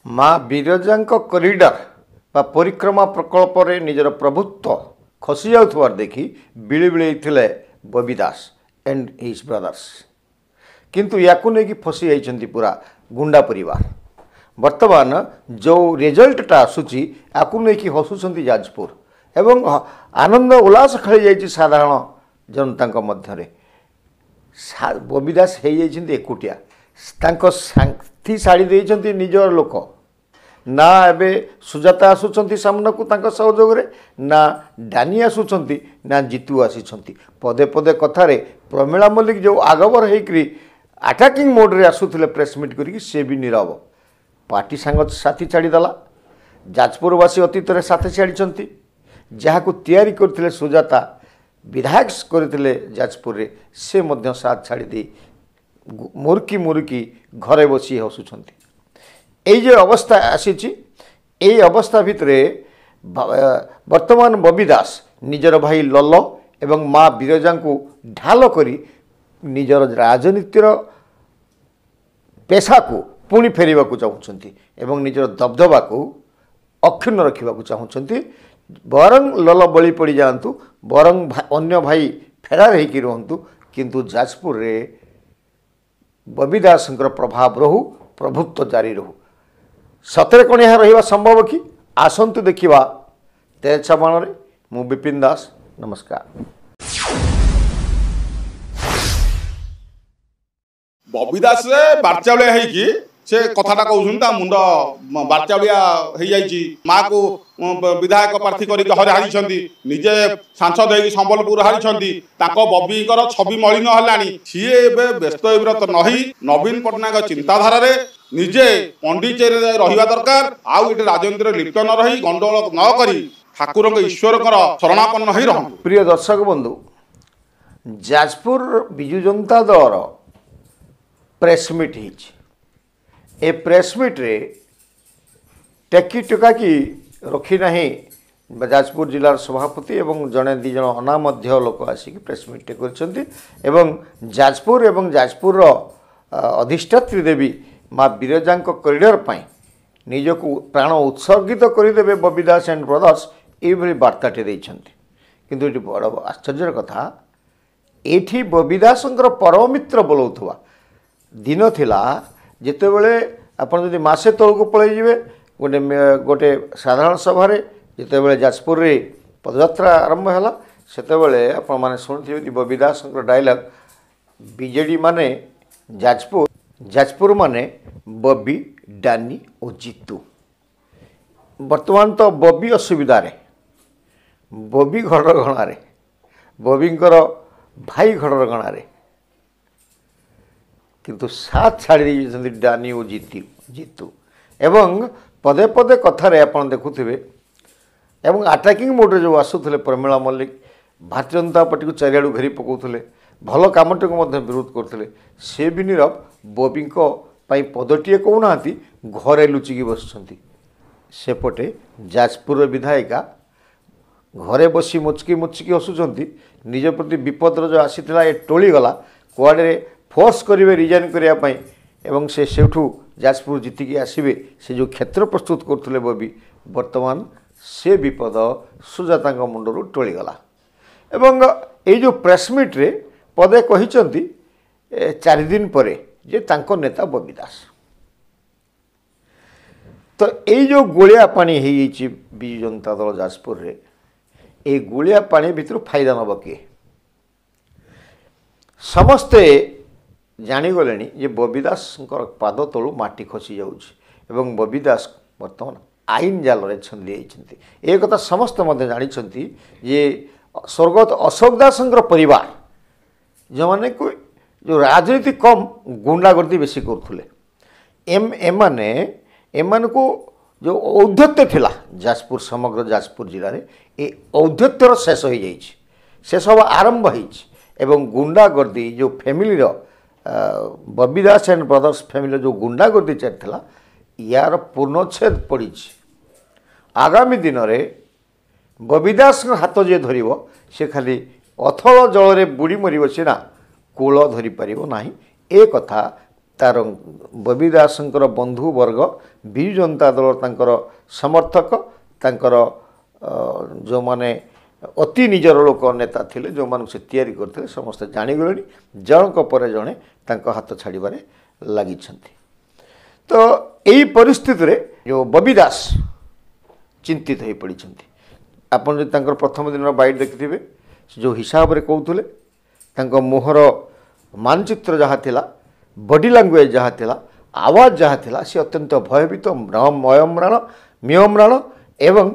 माँ बिरजांक कॉरिडोर बा परिक्रमा प्रकल्प रे निजर प्रभुत्व खसी जाउथवार देखि बिळिबिळै थिले बबी दास एंड हिज ब्रदर्स। किंतु याकु नै कि फसी जाइछन्ति पूरा गुंडा परिवार। वर्तमान जो रिजल्टटा आसुची याकु नै कि हसुछन्ति जाजपुर एवं आनंद उल्लास खेली जाइछि साधारण जनतांक मध्यरे। बबी दास हे जाइछन्ति एकुटिया तांको साथी साड़ी देइछन्ति निजर लोक ना एबे सुजाता आसुछन्ति सामना को तांको सहयोग रे ना डानी आसुछन्ति ना जीतू आसीछन्ति। पदे पदे कथारे प्रमिला मल्लिक जो आगबर हेकरी अटैकिंग मोड रे आसुथिले प्रेस मीट करिकि से भी नीरव पार्टी सांग साथी छाड़ीदेला। जाजपुरवासी अतीत रे साथी छाड़ी जहाँ को तैयारी करथिले सुजाता विधायक करथिले जाजपुर रे से मध्य साथ छाड़ी दे मुर्की मुर्की घरे बसी हसुछन्ति। एई जो अवस्था आसीची एई अवस्था भितरे वर्तमान बबी दास निजर भाई लल्ल एवं माँ बिरजा को ढाल करी निजर राजनीतिर पेशा को पुणी फेरिबा को चाहुछन्ति एवं निजर दबदबा को अक्षुण्ण रखिबा को चाहुछन्ति। बरं लल बलि पड़ी जातु बरं अन्य भाई फेरार होकि रुहतु किंतु जाजपुर रे बबी दासंकर प्रभाव रहू प्रभुत्व जारी रहू। सतरे कौन यह रहा संभव कि आसतु देखा तेज छबाण मु विपिन दास नमस्कार। बबी दास बारचाउलिया है से कथाटा कहते मुंड बारचाउलिया हो जाइए माँ को विधायक प्रार्थी कर हारी निजे सांसद हो संबलपुर हारी बबीकर छवि मलिन है सी व्यस्त विव्रत नहीं नवीन पट्टनायक चिंताधारा रे निजे पंडिचेरी रहा दरकार आउ ये राजनीति लिप्त न रही गंडगोल न करी ठाकुर ईश्वर शरणापन्न ही रह। प्रिय दर्शक बंधु जाजपुर विजु जनता दल प्रेस मीट ए प्रेस मीट रे टेकी टुका की रखी नहीं जाजपुर जिलार सभापति एवं जड़े दी जन अनामध्य लोक आसिक प्रेस मीट कर जाजपुर अधिष्ठात्री देवी माँ बिरजांक कॉरिडोर पाई निजको प्राण उत्सर्गित करदे बबी दास एंड ब्रदर्स ये बार्ताटे देइछन्ति। किंतु ये बड़ आश्चर्य कथा एठी बबी दासंकर परम मित्र बोलौथुवा दिन थिला जितेबले आपन जदि मासे तल को पळै जिवे गोटे साधारण सभा जितेबले जाजपुर रे पदयात्रा आरंभ हैला सेतेबले आपन माने सुनिथिबे बबी दासंकर डायलॉग बीजेडी माने जाजपुर माने बबी डानी और जीतू। वर्तमान तो बबी असुविधा रे बबी घर गणारे बबींकर भाई घर गणारे किंतु साथ छाड़ी डानी और जीतू एवं पदे पदे कथार आपड़ देखुवे एवं अटैकिंग मोड रे जो आसुले प्रमिला मल्लिक भारतीय जनता पार्टी को चारिआड़ घेरी पकाउले भल कामटी को विरोध करते से भी नीरव बबी पदटीए कहूना घरे लुचिकी बसुँच सेपटे जाजपुर विधायिका घरे बसी मुचकी मुचकी हसुँच निज प्रति विपद जो आसीला ये टोलीगला कुआड़े फोर्स करेंगे रिजाइन करने एवं से सेठू जाजपुर जीतिकी आसवे से जो क्षेत्र प्रस्तुत करते बबी वर्तमान से विपद सुजाता मुंडरू टोलीगला एवं ये जो प्रेस मीट रे पदे कहिचंती 4 दिन परे जे तांको नेता बबी दास तो ये जो गोलिया पानी हो विजु जनता दल जाजपुर रे ए गोलिया पानी भितर फायदा नब किए समस्ते जानीगले जे बबी दास पाद तलू माटी खसी जाऊँ बबी दास बर्तमान आईन जाल छंदी ए कथा समस्त जानी जे स्वर्गत अशोक दास परिवार जो माने को जो राजनीति कम गुंडागर्दी बेसी करुले एम को जो औद्धत्य थिला जाजपुर समग्र जाजपुर जिले में ये औद्धत्यर शेष हो शेष हवा आरंभ हो गुंडागर्दी जो फैमिली बबी दास एंड ब्रदर्स फैमिली जो गुंडागर्दी चलता यार पूर्णच्छेद पड़ी। आगामी दिन में बबी दास हाथ जे धर से खाली अथल जल बुड़ी मर सीना कूल धरी पार ना ए कथा तार बबी दासଙ୍କର बंधु वर्ग विजु जनता दल तांकर समर्थक तांकर जो माने अति निजर लोक नेता थिले जो मान से तैयारी करते समस्त जानीगले जनक पर जड़े हाथ छाड़बारे लगी। तो यही परिस्थिति रे जो बबी दास चिंतित हो पड़ी आपन जो प्रथम दिन बाइट देखिथे जो हिसाब रे कहते मुहर मानचित्र जहाँ थिला बॉडी लैंग्वेज जहाँ थिला आवाज जहाँ थिला से अत्यंत भयभीत म्रियम्राण एवं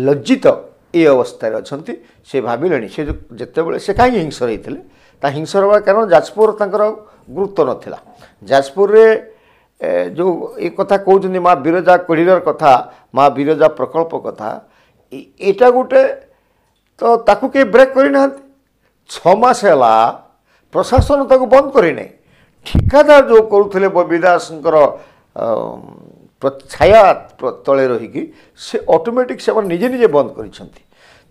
लज्जित ये अवस्था अच्छी से भाविले से जो जिते से कहीं हिंसर होते हिंसर हवा कारण जाजपुर तंकर गुरुत्व नाला जाजपुर रे जो ये कथा कहते माँ बिरजा कोढ़ीर कथा माँ बिरजा प्रकल्प कथा एटा गोटे तो ताकू के ब्रेक करना 6 मास है प्रशासन ताकू बंद करना ठिकादार जो करुले बबी दासଙ୍କର छाया तले रहीकि से ऑटोमेटिक से निजे निजे बंद कर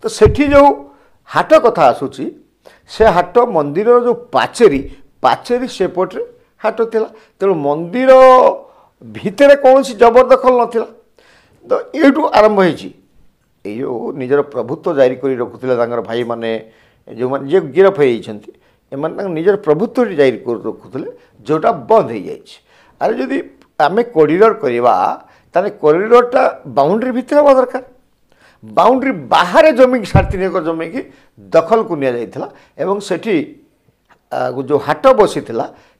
तो सेठी जो हाट कथा आसूची से हाट मंदिर जो पाचेरी सेपटे हाट थिला तेणु मंदिर भितर कौन जबरदखल नाला तो यू आरंभ होती जो निजर प्रभुत्व जारी कर रखुले भाई माने जो मैंने जे गिरफ होती निजर प्रभुत्व जारी कर रखुले जोटा बंद हो जाए अरे जदि आम कॉरिडोर करवा ताने कॉरिडोरटा बाउंड्री भितर हवा दरकार बाउंड्री बाहर जमी 3.5 एकर जमी की दखल को निया जाइथिला एवं सेठी जो हाट बसी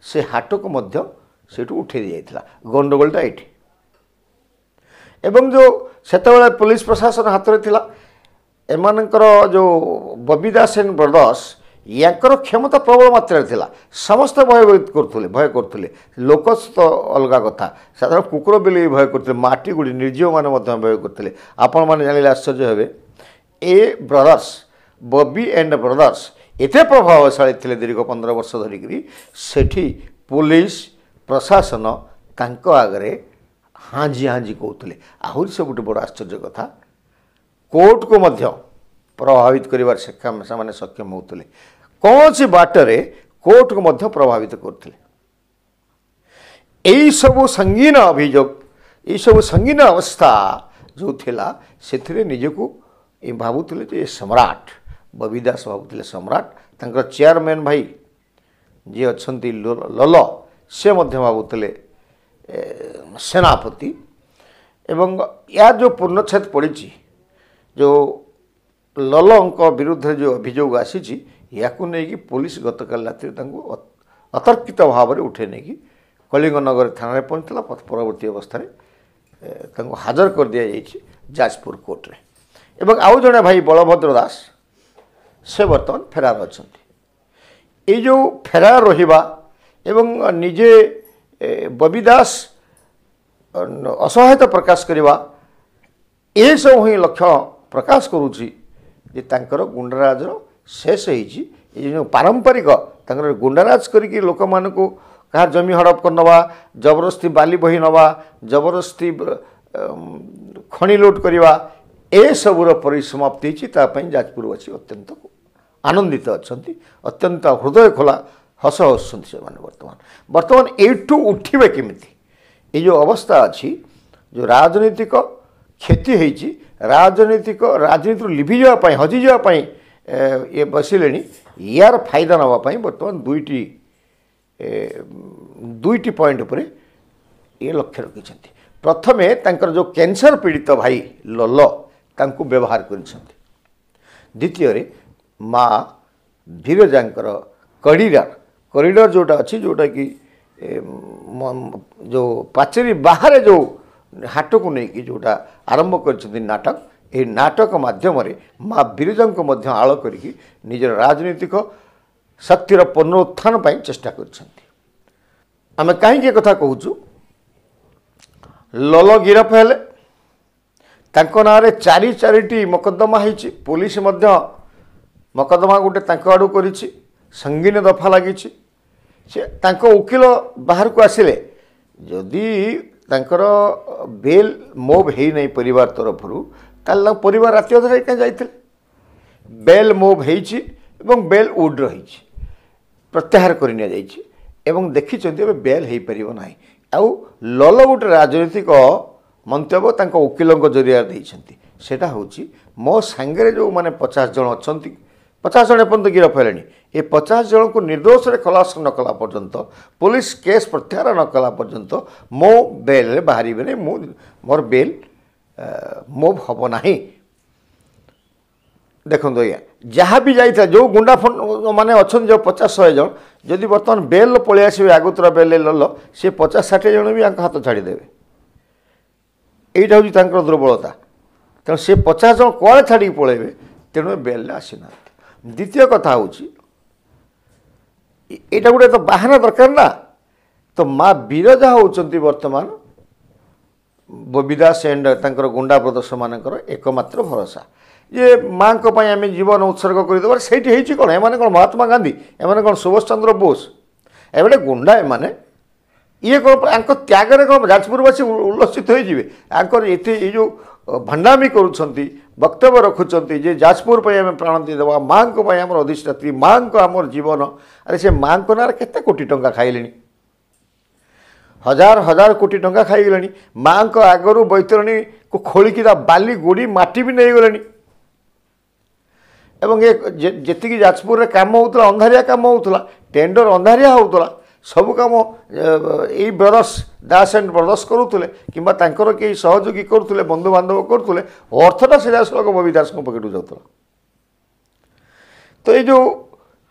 से हाट को मध्य सेठू उठे दी जाइथिला गंडगोलटा एठी एवं जो सेतेबेले पुलिस प्रशासन हाथ में थिला एमानकर जो बबी दास एंड ब्रदर्स याकर क्षमता प्रबल मात्रा थिला समस्त भय करथुले लोक तो अलग कथा साधारण कुकुर बिल्ली भय करथुले माटी गुड़ी निर्जीव माने मध्य भय करथुले आपण माने जानिले आश्चर्य हेबे ए ब्रदर्स बबी एंड ब्रदर्स एते प्रभावशाली थिले दीर्घ 15 वर्ष धरिकरी सेठी पुलिस प्रशासन तांको आगरे हाजी हाजी कहते आहरी सब गोटे बड़ आश्चर्य कथा कोर्ट को मध्य प्रभावित कर सक्षम होते कौन सी बाटरे कोर्ट को मध्य प्रभावित करते यही सब संगीन अभियोग ये सब संगीन अवस्था जो थिला से निजको ये भावुले ये सम्राट बबी दास भावुले सम्राट तांकर चेयरमैन भाई जी अच्छा लल से मध्य भावुले सेनापति एवं यार जो पूर्णछेद पड़ी जो ललंक विरुद्ध जो अभियोग आसी या पुलिस गतकाल राति अतर्कित भाव में उठे नहीं कलिंगनगर थाना पहुंचला परवर्ती अवस्था हाजर कर दि जाइए जाजपुर कोर्ट रे एवं आउ जड़े भाई बलभद्र दास से बर्तमान फेरार अच्छा ये जो फेरार रहिबा एवं निजे बबी दास असहायता प्रकाश करवा ये सब ही लक्ष्य प्रकाश करुच्ची गुंडाराज शेष हो पारंपरिक गुंडाराज करके लोक मान कहा जमी हड़प कर नवा जबरदस्ती बाली बही नवा जबरदस्ती खनि लुट करवा ए सबूर परिसमाप्ति जाजपुरवासी अत्यंत आनंदित अच्छा अत्यंत हृदय खोला हस हसुँच से बर्तमान एठू उठे केमिति ये जो अवस्था अच्छी जो राजनीतिक क्षति होती राजनीति लिभि जावाई हजि जावाई ये बसिले यार फायदा नापी बर्तमान दुईटी पॉइंट पर ये लक्ष्य रखी प्रथमे तांकर जो कैंसर पीड़ित भाई लल तांको व्यवहार द्वितीय माँ धीरजांकर कॉरिडोर जोटा अच्छी जोटा कि जो पाचेरी बाहर जो हाट को लेकिन जोटा आरंभ कर नाटक ये नाटक माध्यम माँ बिरजा को मध्य आड़ कर निजर राजनीतिक शक्तिर पुनरुत्थान चेष्टा करें कहीं कथा कहूँ लल गिरफ हेले ना चारिटी मकदमा होती पुलिस मकदमा गोटे आड़ कर संगीन दफा लगी वकिल बाहर को आसिले जदि तांकर बेल मोव है नहीं परिवार तरफ परिवार राति अधर क्या जाते बेल मोव हो बेल उड रही प्रत्याहार कर ଏବଂ ଦେଖିଛନ୍ତି ଏବେ ବେଲ୍ ହୋଇପାରିବ ନାହିଁ। ଆଉ ଲଲ ଗୋଟେ ରାଜନୈତିକ ମନ୍ତବ୍ୟ ତାଙ୍କ ଓକିଲଙ୍କ ଜରିଆରେ ଦେଇଛନ୍ତି, ସେଇଟା ହେଉଛି ମୋ ସାଙ୍ଗରେ ଯେଉଁମାନେ 50 ଜଣ ଅଛନ୍ତି, 50 ଜଣ ଏପର୍ଯ୍ୟନ୍ତ ଗିରଫ ହେଲେଣି, ଏ 50 ଜଣଙ୍କୁ ନିର୍ଦ୍ଦୋଷରେ ଖଲାସ ନ କଲା ପର୍ଯ୍ୟନ୍ତ, ପୋଲିସ କେସ୍ ପ୍ରତ୍ୟାହାର ନ କଲା ପର୍ଯ୍ୟନ୍ତ ମୋ ବେଲ୍ରେ ବାହାରିବେନି, ମୋର ବେଲ୍ ମୁଭ୍ ହେବ ନାହିଁ। ଦେଖନ୍ତୁ ଆଜ୍ଞା, ଯାହା ବି ଯାଇଥିଲା ଯେଉଁ ଗୁଣ୍ଡା ମାନେ ଅଛନ୍ତି ଯେଉଁ 50-100 ଜଣ, ଯଦି ବର୍ତ୍ତମାନ ବେଲ୍ ପଳେଇ ଆସିବେ ଆଗତୁରା ବେଲ୍ ଲଲ, ସେ 50-60 ଜଣ ବି ଆଙ୍କ ହାତ ଛାଡ଼ିଦେବେ। এইটা হচ্ছে তাঁর দুর্বলতা। তেমন সে 50 জন কুয়াড়ে ছাড়িকি পড়াইবে, তেণু বেল্রে আসিনা। দ্বিতীয় কথা হচ্ছে এটা গোটে তো বাহানা দরকার না। তো মা বিরজা হচ্ছেন বর্তমান ববি দাস এন্ড তাঁর গুন্ডা প্রদর্শ মানকর একমাত্র ভরসা, যে মাঙ্ক পাই আমি জীবন উৎসর্গ করিদেবার। সেইটি হয়েছি কোণ, এমানে কোণ মহাত্মা গান্ধী, এমানে কোণ সুভাষ চন্দ্র বোস, এবারে গুন্ডা এমানে ইয়ে ত্যাগরে কোণ যাজপুরবাসী উল্লসিত হয়ে যাবে। আঙ্কর এতে এই যে ভণ্ডামি করছেন, বক্তব্য রাখুচ্ছেন যে যাজপুর পাই আমি প্রাণ দেওয়া, মাঙ্ক পাই আমার অধিষ্ঠাত্রী, মাঙ্ক আমার জীবন। আরে সে মাঙ্ক নাঁরে কেতে কোটি টঙ্কা খাইলে, हजार हजार कोटी टंका खाईगले। माँ को आगरू बैतरणी को खोलिकी बाली गोड़ी माटी भी नहीं गले। एवं ये जी जाजपुर में कम होता अंधारिया कम होता, टेंडर अंधारिया होता, सब कम यही ब्रदर्स दास एंड ब्रदर्स करुले कि कई सहयोगी करुले, बंधु बांधव करुले, अर्थटा सीधा सड़क बबी दास पकेट जाता। तो ये जो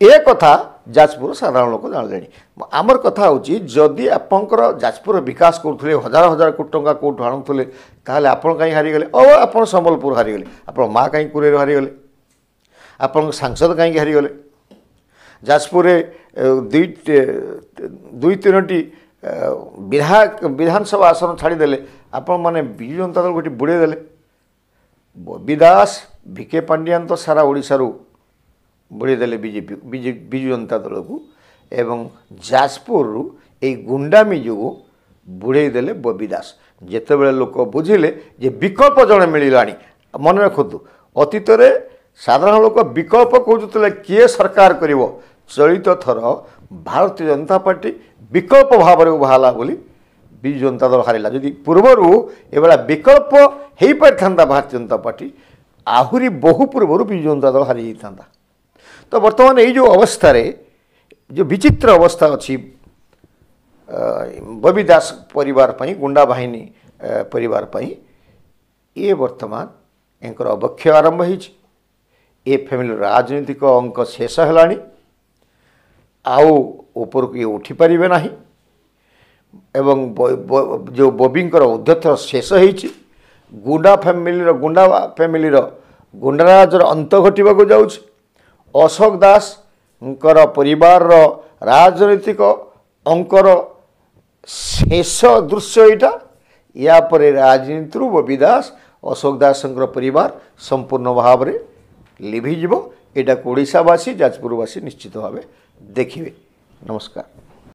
ए कथा जाजपुर साधारण लोक जाने। आमर कथा होची जदि आपंकर जाजपुर विकास करुले, हजार हजार कोटी टंका कौटू आणुले, ताहले आपण कहीं हारीगले, आपण संबलपुर हारीगले, आपण माँ कहीं कुरेर हारीगले, आपण सांसद कहीं हारीगले। जाजपुर दुई तीनोटी विधानसभा आसन छाड़ीदे, आपण मैंने विजु जनता दल गोटे बुड़ेदेले। बबी दास भिके पांडियान तो सारा ओडिशारू बुड़ेदेले बीजेपी विजु जनता दल को, एवं जाजपुर यही गुंडामी जो बुड़ेदेले बबी दास। जिते बड़े लोक बुझिले जे विकल्प जड़े मिलला, मन रखु अतीत में साधारण लोक विकल्प खोजुले किए सरकार कर। चलित थर भारतीय जनता पार्टी विकल्प भाव में बाहला बोली विजु जनता दल हारिला। जदि पूर्वर एभला विकल्प हो पारि था भारतीय जनता पार्टी, आहरी बहु पूर्व विजु जनता दल हारी जाता। तो बर्तमान ये जो अवस्था रे जो विचित्र अवस्था अच्छी बबी दास परिवार पई, गुंडा बाहिनी परिवार पई, ये वर्तमान एंकर अवक्षय आरंभ हो। फैमिली राजनीतिक अंक शेष है, आउ ऊपर को ये उठी पारे ना, एवं जो बबींकर उद्यत शेष हो। गुंडा फैमिली गुंडाराजर अंत घटवा जाऊँ। अशोक दास परिवार राजनीतिक अंकर शेष दृश्य यहाँ। या पर राजनीति बबी दास अशोक दास परिवार संपूर्ण भाव में लिभिज। यहाँ ओडिशावासी जाजपुरवासी निश्चित भाव देखिए। नमस्कार।